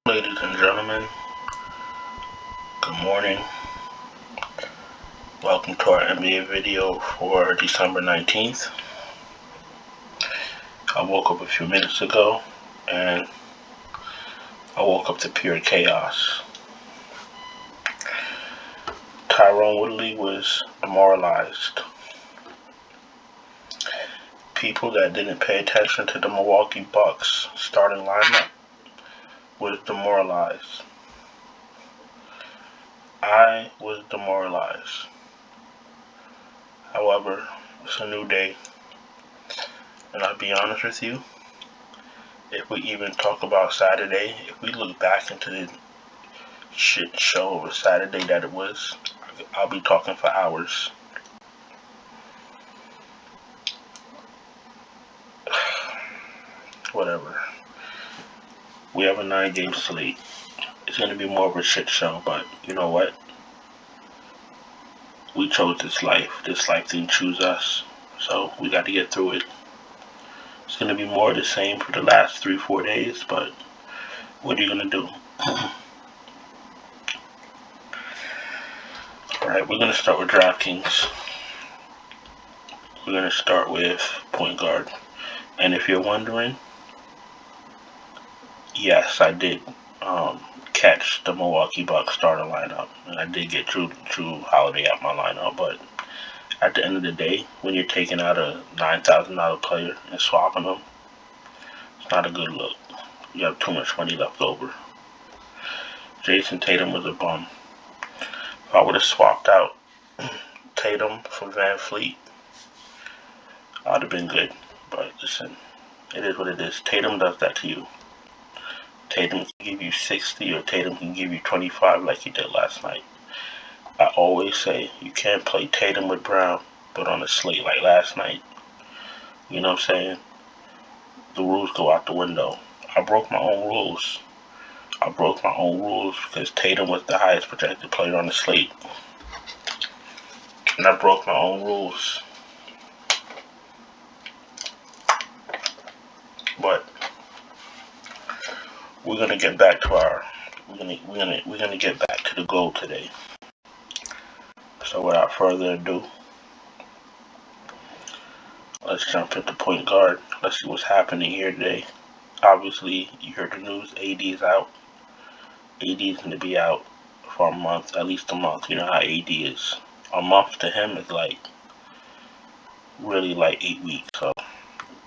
Ladies and gentlemen, good morning. Welcome to our NBA video for December 19th. I woke up a few minutes ago and I woke up to pure chaos. Tyrone Woodley was demoralized. People that didn't pay attention to the Milwaukee Bucks starting lineup was demoralized. I was demoralized. However, it's a new day, and I'll be honest with you, if we even talk about Saturday, if we look back into the shit show of a Saturday that it was, I'll be talking for hours. Whatever. We have a 9-game slate. It's going to be more of a shit show, but you know what? We chose this life. This life didn't choose us, so we got to get through it. It's going to be more of the same for the last 3-4 days, but what are you going to do? Alright, we're going to start with Draftkings. We're going to start with point guard. And if you're wondering, yes, I did catch the Milwaukee Bucks starter lineup, and I did get Drew Holiday out my lineup, but at the end of the day, when you're taking out a $9,000 player and swapping them, it's not a good look. You have too much money left over. Jason Tatum was a bum. If I would have swapped out Tatum for Van Fleet, I'd have been good. But listen, it is what it is. Tatum does that to you. Tatum can give you 60 or Tatum can give you 25 like he did last night. I always say you can't play Tatum with Brown, but on a slate like last night, you know what I'm saying? The rules go out the window. I broke my own rules. I broke my own rules because Tatum was the highest projected player on the slate. And I broke my own rules. But we're gonna get back to we're gonna get back to the goal today. So without further ado, let's jump into point guard. Let's see what's happening here today. Obviously, you heard the news. AD is out. AD is gonna be out for a month, at least a month. You know how AD is. A month to him is like really like 8 weeks. So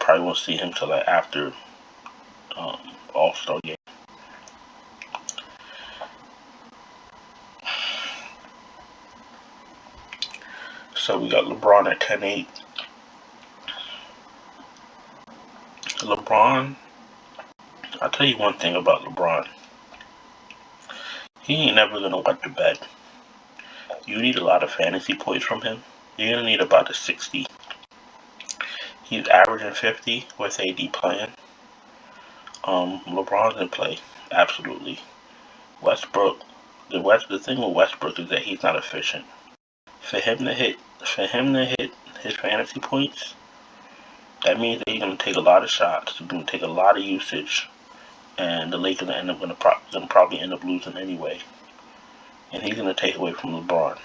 probably won't see him till like after All-Star game. So we got LeBron at 10-8. LeBron, I'll tell you one thing about LeBron. He ain't never gonna wet the bed. You need a lot of fantasy points from him. You're gonna need about a 60. He's averaging 50 with AD playing. LeBron's in play, absolutely. Westbrook, the thing with Westbrook is that he's not efficient. For him to hit his fantasy points, that means that he's gonna take a lot of shots. He's gonna take a lot of usage, and the Lakers are gonna probably end up losing anyway. And he's gonna take away from LeBron.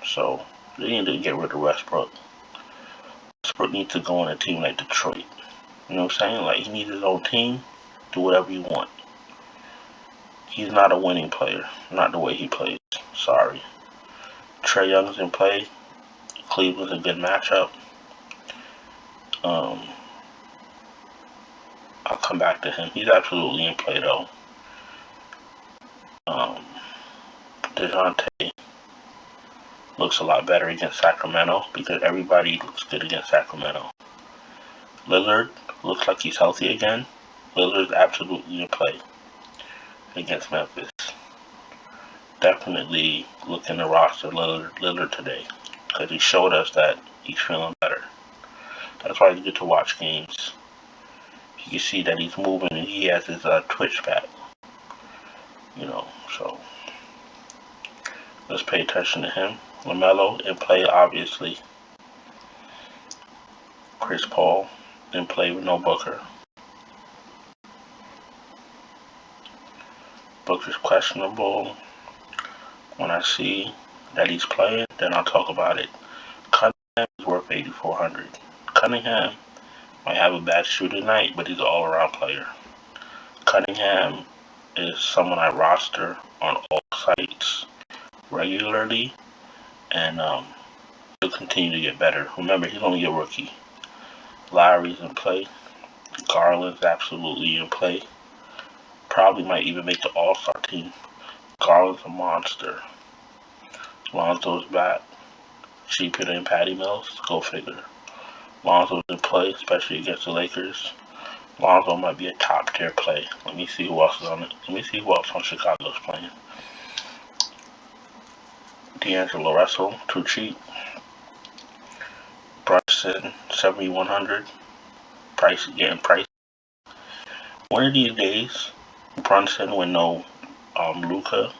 So they need to get rid of Westbrook. Westbrook needs to go on a team like Detroit. You know what I'm saying? Like, he needs his own team. Do whatever you want. He's not a winning player. Not the way he plays. Sorry. Trae Young's in play. Cleveland's a good matchup. I'll come back to him. He's absolutely in play though. DeJounte looks a lot better against Sacramento because everybody looks good against Sacramento. Lillard looks like he's healthy again. Lillard's absolutely in play against Memphis. Definitely look in the roster Lillard today because he showed us that he's feeling better. That's why you get to watch games. You can see that he's moving and he has his twitch back. You know, so let's pay attention to him. LaMelo in play, obviously. Chris Paul in play with no Booker. Booker's questionable. When I see that he's playing, then I'll talk about it. Cunningham is worth 8,400. Cunningham might have a bad shooting night, but he's an all-around player. Cunningham is someone I roster on all sites regularly, and he'll continue to get better. Remember, he's only a rookie. Lowry's in play. Garland's absolutely in play. Probably might even make the All-Star team. Garland's a monster. Lonzo's back. Cheaper than Patty Mills. Go figure. Lonzo's in play, especially against the Lakers. Lonzo might be a top tier play. Let me see who else is on it. Let me see who else on Chicago's playing. D'Angelo Russell, too cheap. Brunson, 7,100. Price getting priced. One of these days, Brunson with no Luka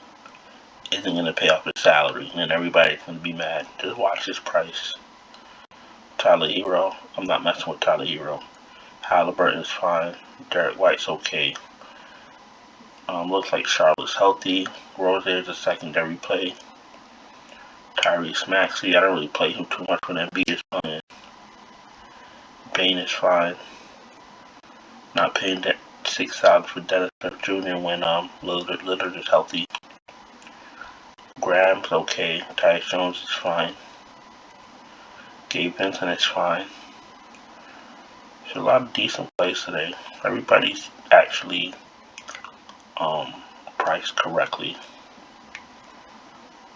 isn't gonna pay off his salary, and then everybody's gonna be mad. Just watch his price. Tyler Hero, I'm not messing with Tyler Hero. Halliburton's fine. Derek White's okay. Looks like Charlotte's healthy. Rozier's a secondary play. Tyrese Maxey, I don't really play him too much when Embiid is playing. Bane is fine. Not paying that $6,000 for Dennis Smith Jr. when Lillard is healthy. Graham's okay. Tyus Jones is fine. Gabe Vincent is fine. There's a lot of decent plays today. Everybody's actually priced correctly.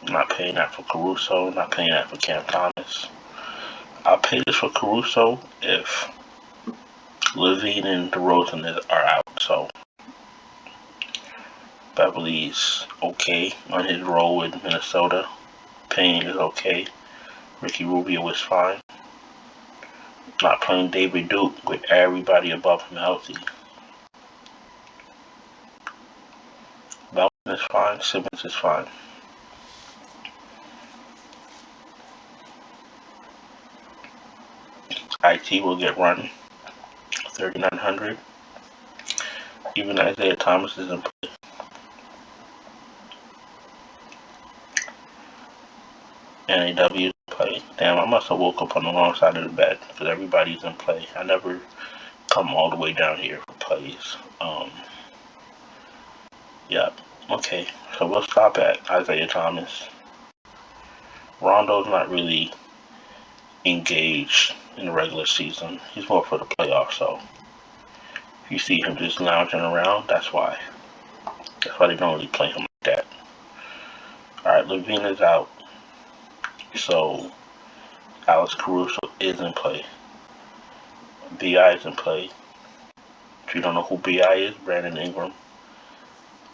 I'm not paying that for Caruso. I'm not paying that for Cam Thomas. I'll pay this for Caruso if Levine and DeRozan are out. So Beverly's okay on his role with Minnesota. Payne is okay. Ricky Rubio is fine. Not playing David Duke with everybody above him healthy. Belton is fine. Simmons is fine. IT will get run 3,900. Even Isaiah Thomas is in play. NAW is in play. Damn, I must have woke up on the wrong side of the bed because everybody's in play. I never come all the way down here for plays. Yep. Okay, so we'll stop at Isaiah Thomas. Rondo's not really engaged in the regular season. He's more for the playoffs, so if you see him just lounging around, that's why. That's why they don't really play him like that. Alright, Levine is out. So Alex Caruso is in play. BI is in play. If you don't know who BI is, Brandon Ingram.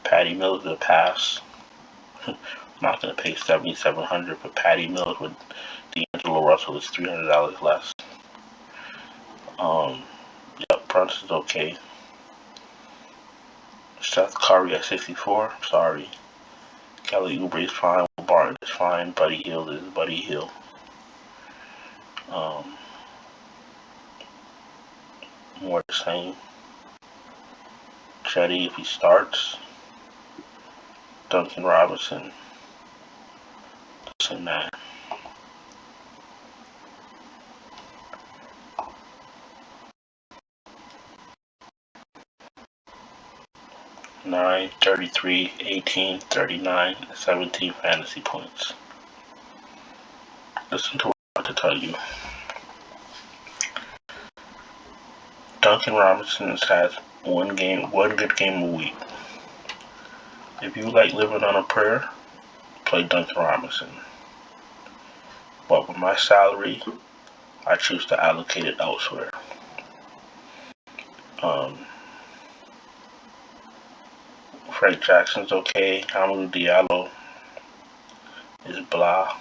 Patty Mills is a pass. I'm not going to pay $7,700 for Patty Mills with D'Angelo Russell is $300 less. Yep, Brunson's okay. Seth Curry at 64. Sorry. Kelly Oubre is fine. Barton is fine. Buddy Hield is Buddy Hield. More the same. Chetty if he starts. Duncan Robinson. Same that. Nine, 33, 18, 39, 17 fantasy points. Listen to what I'm about to tell you. Duncan Robinson has one good game a week. If you like living on a prayer, play Duncan Robinson. But with my salary, I choose to allocate it elsewhere. Frank Jackson's okay. Amadou Diallo is blah.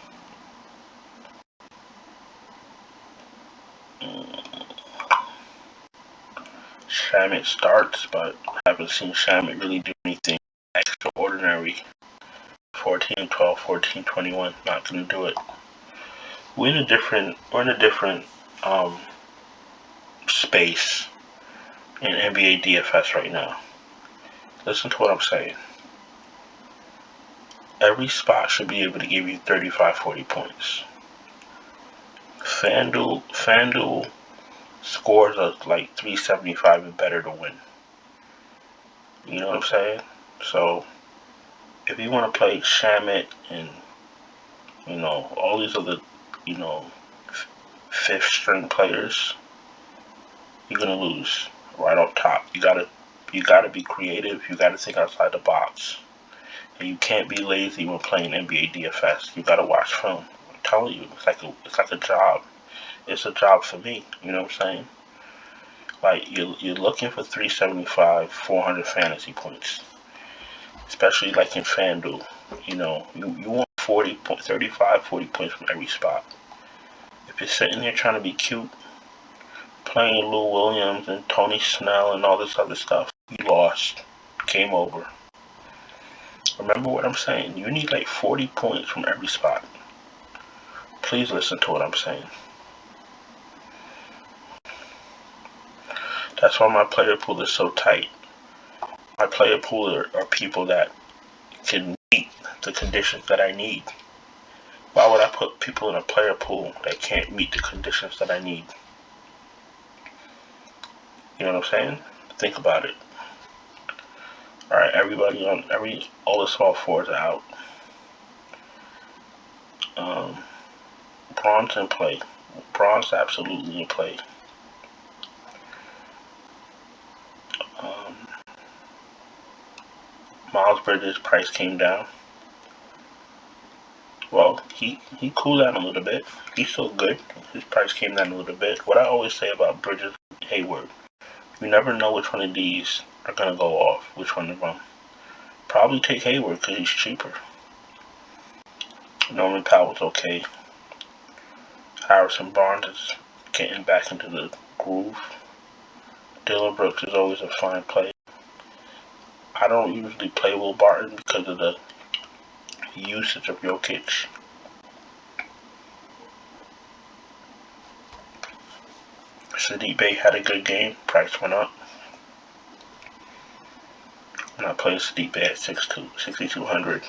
Shamet starts, but I haven't seen Shamet really do anything extraordinary. 14, 12, 14, 21, not gonna do it. We're in a different space in NBA DFS right now. Listen to what I'm saying. Every spot should be able to give you 35, 40 points. Fanduel scores are like 375 and better to win. You know what I'm saying? So if you want to play Shamit and all these other fifth string players, you're gonna lose right off top. You gotta be creative. You gotta think outside the box, and you can't be lazy when playing NBA DFS. You gotta watch film. I'm telling you, it's like a job. It's a job for me. You know what I'm saying? Like you're looking for 375, 400 fantasy points, especially like in FanDuel. You want 35, 40 points from every spot. If you're sitting there trying to be cute, playing Lou Williams and Tony Snell and all this other stuff, you lost. Game over. Remember what I'm saying. You need like 40 points from every spot. Please listen to what I'm saying. That's why my player pool is so tight. My player pool are people that can meet the conditions that I need. Why would I put people in a player pool that can't meet the conditions that I need? You know what I'm saying? Think about it. Alright, all the small fours are out. Bron's in play. Bron's absolutely in play. Miles Bridges' price came down. Well, he cooled down a little bit. He's still good. His price came down a little bit. What I always say about Bridges and Hayward, you never know which one of these are going to go off. Which one of them. Probably take Hayward because he's cheaper. Norman Powell's okay. Harrison Barnes is getting back into the groove. Dillon Brooks is always a fine play. I don't usually play Will Barton because of the usage of Jokic. Saddiq Bey had a good game. Price went up. I'm not playing Saddiq Bey at 6,200.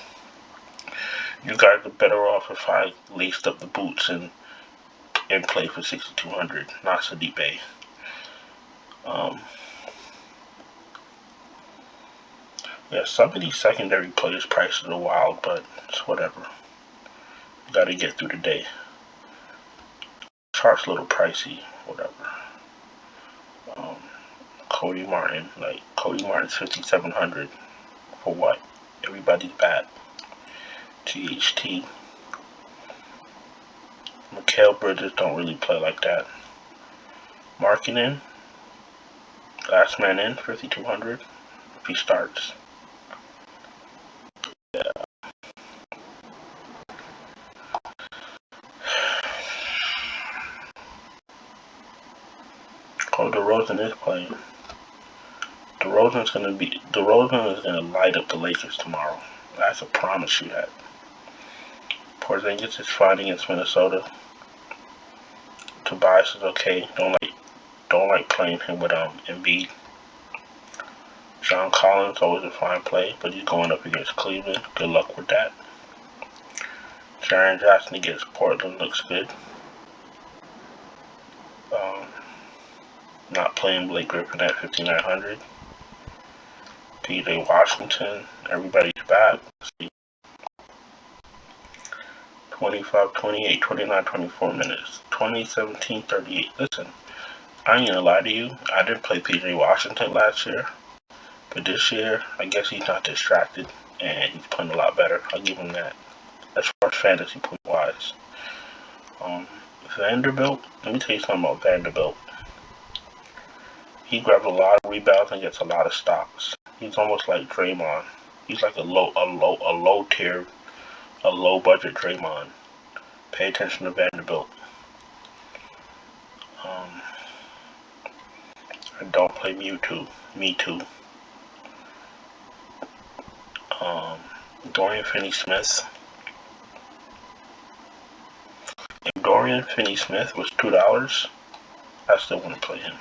You guys are better off if I laced up the boots and play for 6,200, not Saddiq Bey. Yeah, some of these secondary players' prices are wild, but it's whatever. You gotta get through the day. Chart's a little pricey, whatever. Cody Martin's 5,700 for what? Everybody's bad. THT. Mikal Bridges don't really play like that. Markkanen, last man in, 5,200 if he starts. Yeah. Oh, DeRozan is playing. DeRozan is gonna light up the Lakers tomorrow. I can promise you that. Porzingis is fine against Minnesota. Tobias is okay. Don't like playing him with Embiid. John Collins always a fine play, but he's going up against Cleveland. Good luck with that. Jaren Jackson against Portland looks good. Not playing Blake Griffin at 5,900. PJ Washington, everybody's bad. 25, 28, 29, 24 minutes. 20, 17, 38. Listen, I ain't gonna lie to you. I didn't play PJ Washington last year. But this year, I guess he's not distracted. And he's playing a lot better. I'll give him that. As far as fantasy point wise. Vanderbilt. Let me tell you something about Vanderbilt. He grabs a lot of rebounds and gets a lot of stocks. He's almost like Draymond. He's like a low budget Draymond. Pay attention to Vanderbilt. And don't play Mewtwo. Me too. Dorian Finney-Smith. If Dorian Finney-Smith was $2, I still want to play him.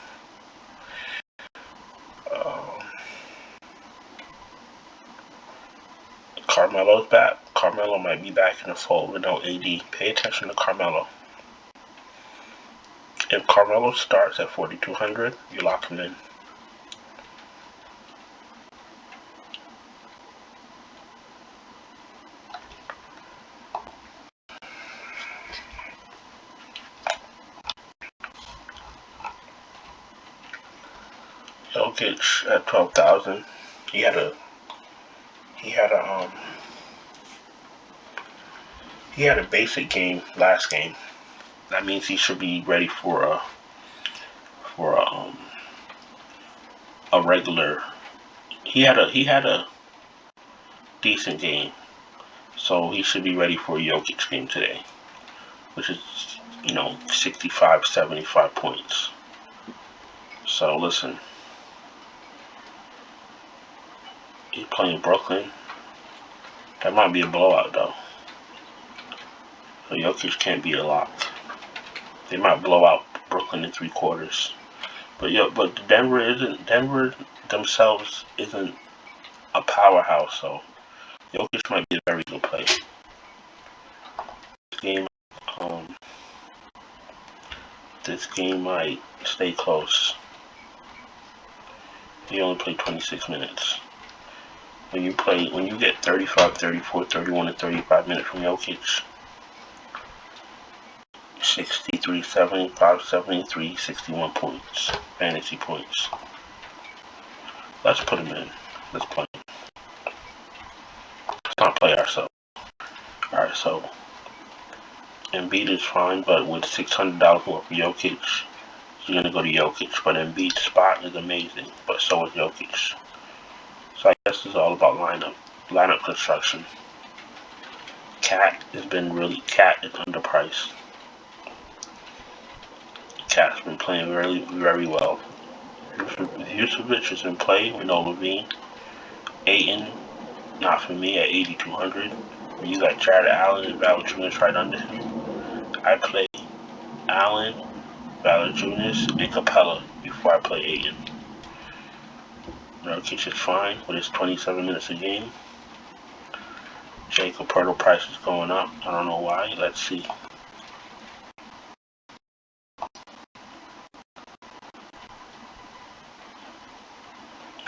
Carmelo's back. Carmelo might be back in the fold with no AD. Pay attention to Carmelo. If Carmelo starts at 4,200, you lock him in. Jokic at 12,000. He had a basic game last game. That means he should be ready for a regular. He had a decent game, so he should be ready for a Jokic game today, which is 65, 75 points. So listen, he's playing Brooklyn. That might be a blowout though. So Jokic can't be a lock. They might blow out Brooklyn in 3 quarters. But Denver themselves isn't a powerhouse, so Jokic might be a very good player. This game might stay close. He only played 26 minutes. When you get 35, 34, 31, and 35 minutes from Jokic, 63, 75, 73, 61 points. Fantasy points. Let's put him in. Let's play him. Let's not play ourselves. Alright, so Embiid is fine, but with $600 more for Jokic, you're going to go to Jokic. But Embiid's spot is amazing, but so is Jokic. So I guess it's all about lineup construction. Cat is underpriced. Cat's been playing very, very well. Vucevic is in play with no Levine. Ayton, not for me, at 8,200. When you got Jared Allen and Valanciunas right under him, I play Allen, Valanciunas, and Capella before I play Ayton. Jokic is fine with his 27 minutes a game. Jacob Poeltl price is going up. I don't know why. Let's see.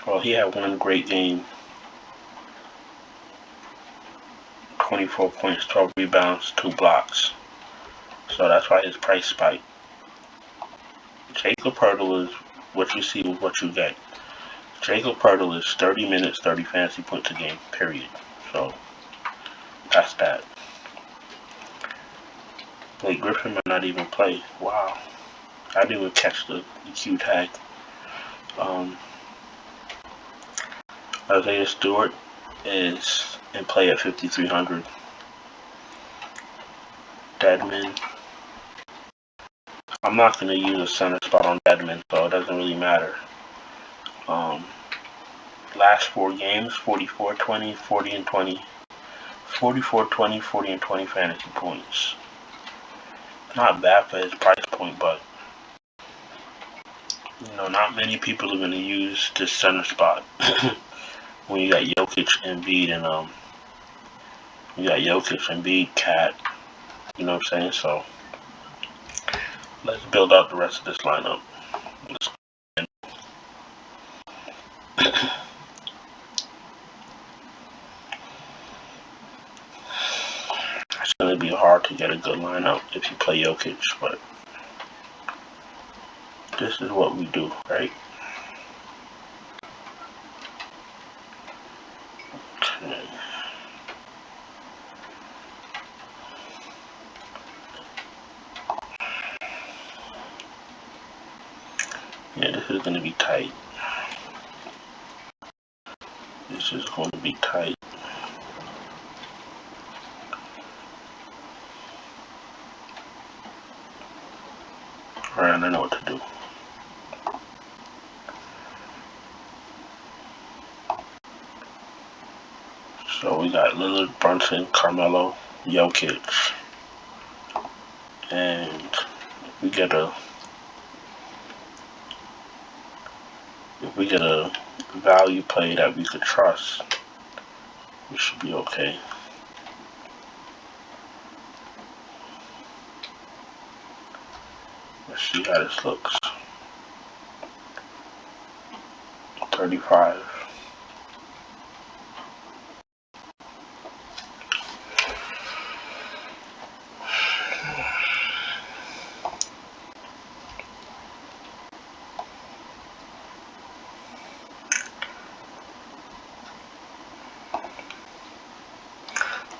Well, he had one great game. 24 points, 12 rebounds, 2 blocks. So that's why his price spiked. Jacob Poeltl is what you see with what you get. Jacob Poeltl is 30 minutes, 30 fantasy points a game, period. So that's that. Blake Griffin might not even play. Wow. I didn't even catch the Q tag. Isaiah Stewart is in play at 5,300. Dedmon. I'm not going to use a center spot on Dedmon, so it doesn't really matter. Last 4 games, 44, 20, 40, and 20. 44, 20, 40, and 20 fantasy points. Not bad for his price point, but not many people are going to use this center spot. When you got Jokic, Embiid, and you got Jokic, Embiid, Cat, you know what I'm saying? So let's build out the rest of this lineup. It's going to be hard to get a good lineup if you play Jokic, but this is what we do, right? Okay. Yeah, this is going to be tight. This is going to be tight. Alright, I know what to do. So we got Lillard, Brunson, Carmelo, Jokic, and if we get a value play that we could trust, we should be okay. Let's see how this looks. 35.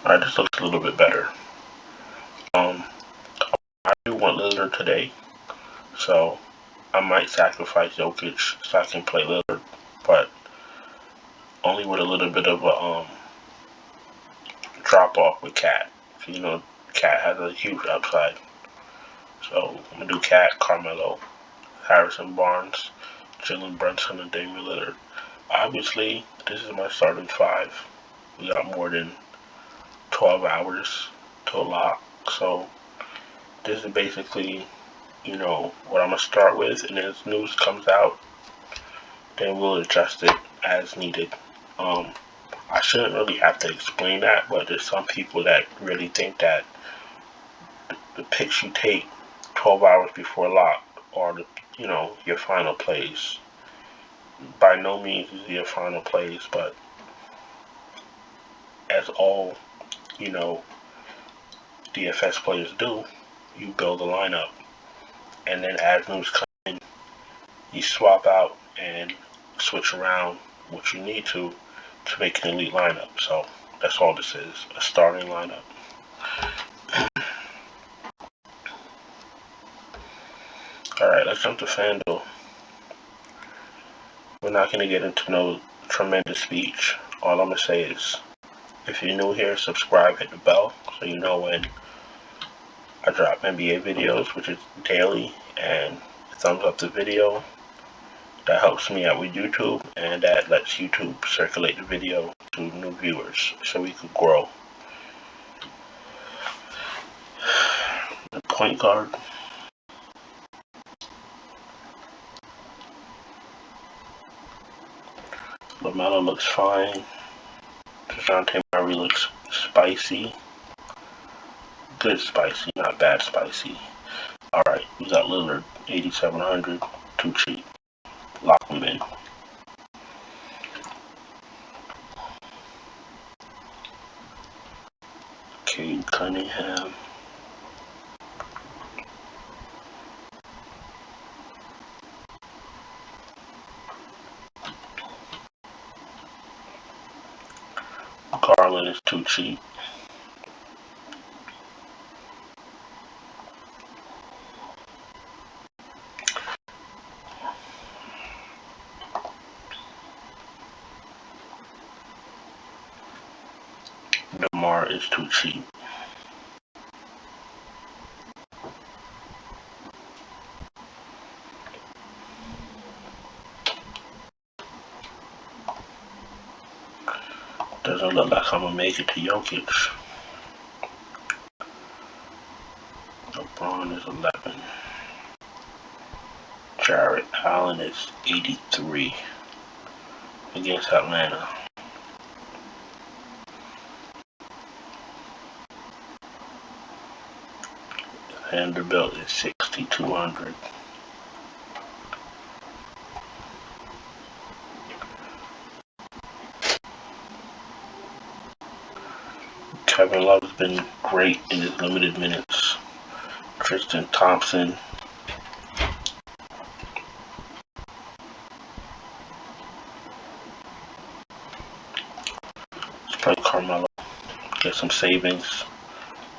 Alright, this looks a little bit better. I do want Lillard today, so I might sacrifice Jokic so I can play Lillard, but only with a little bit of a drop off with Cat. You know, Cat has a huge upside. So I'm gonna do Cat, Carmelo, Harrison Barnes, Jalen Brunson, and Damian Lillard. Obviously, this is my starting five. We got more than 12 hours to lock, so this is basically, you know, what I'm gonna start with, and as news comes out, then we'll adjust it as needed. I shouldn't really have to explain that, but there's some people that really think that the picks you take 12 hours before lock are the, you know, your final plays. By no means is your final plays, but as all, you know, DFS players do, you build a lineup, and then as news come in, you swap out and switch around what you need to make an elite lineup. So that's all this is, a starting lineup. Alright, let's jump to Fanduel. We're not going to get into no tremendous speech. All I'm going to say is, if you're new here, subscribe, hit the bell, so you know when I drop NBA videos, which is daily, and thumbs up the video. That helps me out with YouTube, and that lets YouTube circulate the video to new viewers so we could grow. The point guard. LaMelo looks fine. DeJounte Murray looks spicy. Good spicy, not bad spicy. Alright, we got Lillard, 8,700, too cheap. Lock him in. Cade Cunningham. Garland is too cheap. DeMar is too cheap. Doesn't look like I'm gonna make it to Jokic. Lebron is 11. Jarrett Allen is 83 against Atlanta. Vanderbilt is 6,200. Kevin Love has been great in his limited minutes. Tristan Thompson. Let's play Carmelo. Get some savings.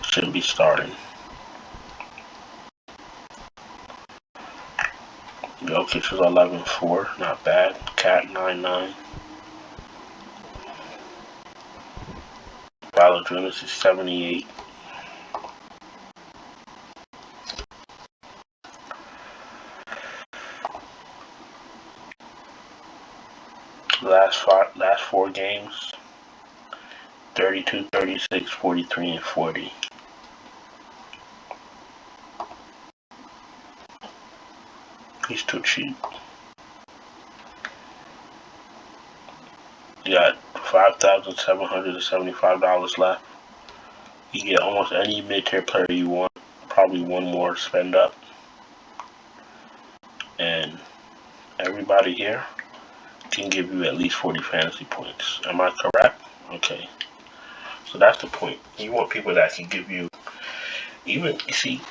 Shouldn't be starting. Jokic is 11-4, not bad. Cat 9-9. Valanciunas is 78. Last four games, 32, 36, 43, and 40. He's too cheap. You got $5,775 left. You get almost any mid-tier player you want. Probably one more to spend up. and everybody here can give you at least 40 fantasy points. Am I correct? Okay. So that's the point. You want people that can give you, even, you see,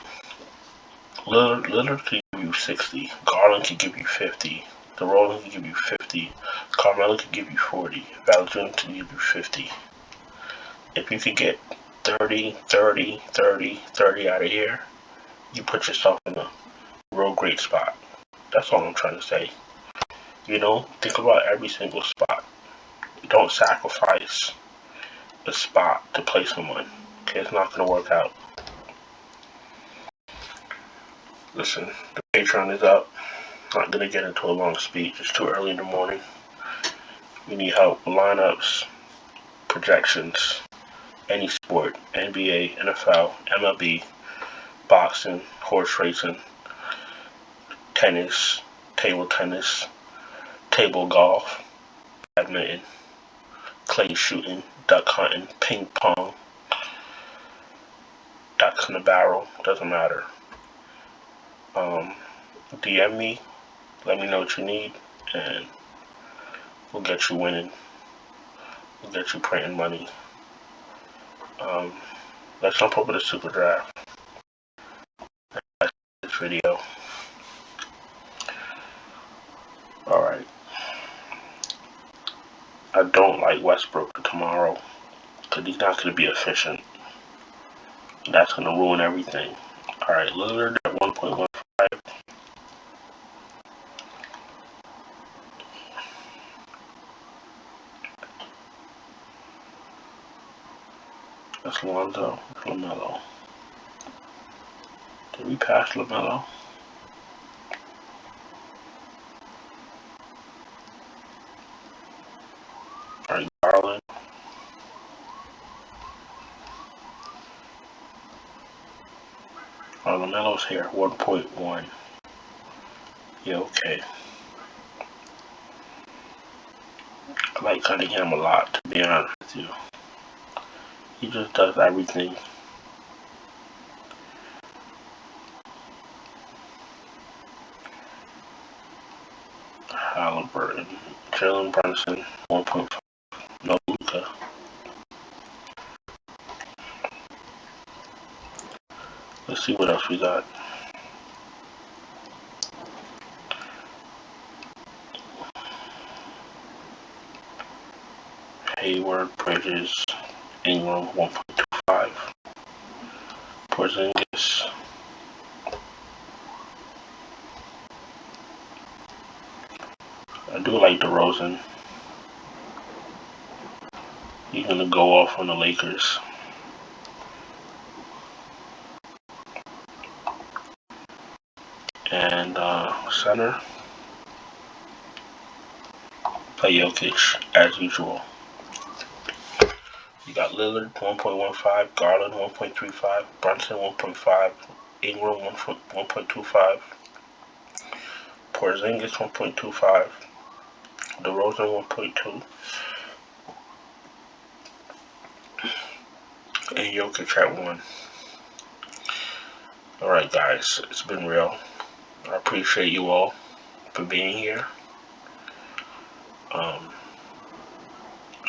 Lillard can give you 60, Garland can give you 50, DeRozan can give you 50, Carmelo can give you 40, Valanciunas can give you 50. If you could get 30, 30, 30, 30 out of here, you put yourself in a real great spot. That's all I'm trying to say. You know, think about every single spot. Don't sacrifice a spot to play someone. Okay, it's not going to work out. Listen, the Patreon is up. Not going to get into a long speech. It's too early in the morning. We need help with lineups, projections, any sport, NBA, NFL, MLB, boxing, horse racing, tennis, table golf, badminton, clay shooting, duck hunting, ping pong, ducks in the barrel, doesn't matter. DM me, let me know what you need, and we'll get you winning. We'll get you printing money. Let's jump over to Super Draft. That's this video. Alright. I don't like Westbrook tomorrow because he's not going to be efficient. That's going to ruin everything. Alright, Lillard at 1.15. That's Lonzo, LaMelo. Did we pass LaMelo? Alright, Garland. Oh, LaMelo's here, 1.1. Yeah, okay. I like Cunningham a lot, to be honest with you. He just does everything. Halliburton, Jalen Brunson, 1.5. No Luka. Let's see what else we got. Hayward, Bridges, Ingram, 1.25. Porzingis. I do like DeRozan. He's going to go off on the Lakers. And center, play Jokic as usual. You got Lillard 1.15, Garland 1.35, Brunson 1.5, Ingram 1.25, Porzingis 1.25, DeRozan 1.2, and Jokic at 1. Alright guys, it's been real. I appreciate you all for being here.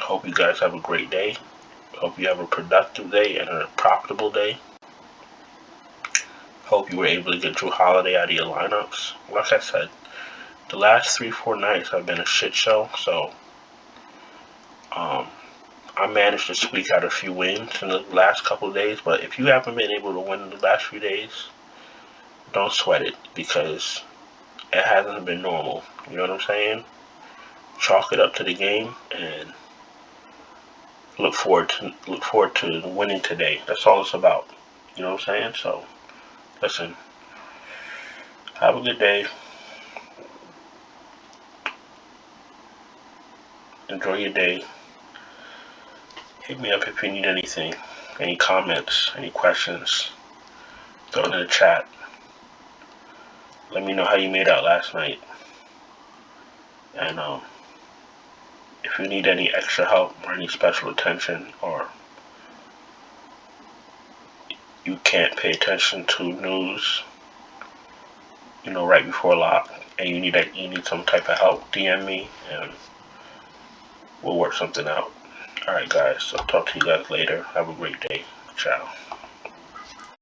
Hope you guys have a great day. Hope you have a productive day and a profitable day. Hope you were able to get Drew Holiday out of your lineups. Like I said, the last 3-4 nights have been a shit show, so I managed to squeak out a few wins in the last couple of days, but if you haven't been able to win in the last few days, don't sweat it, because it hasn't been normal. You know what I'm saying? Chalk it up to the game and look forward to winning today. That's all it's about. You know what I'm saying? So, listen. Have a good day. Enjoy your day. Hit me up if you need anything. Any comments, any questions. Throw it in the chat. Let me know how you made out last night. And if you need any extra help or any special attention, or you can't pay attention to news, right before lock, and you need some type of help, DM me and we'll work something out. Alright guys, so talk to you guys later. Have a great day. Ciao.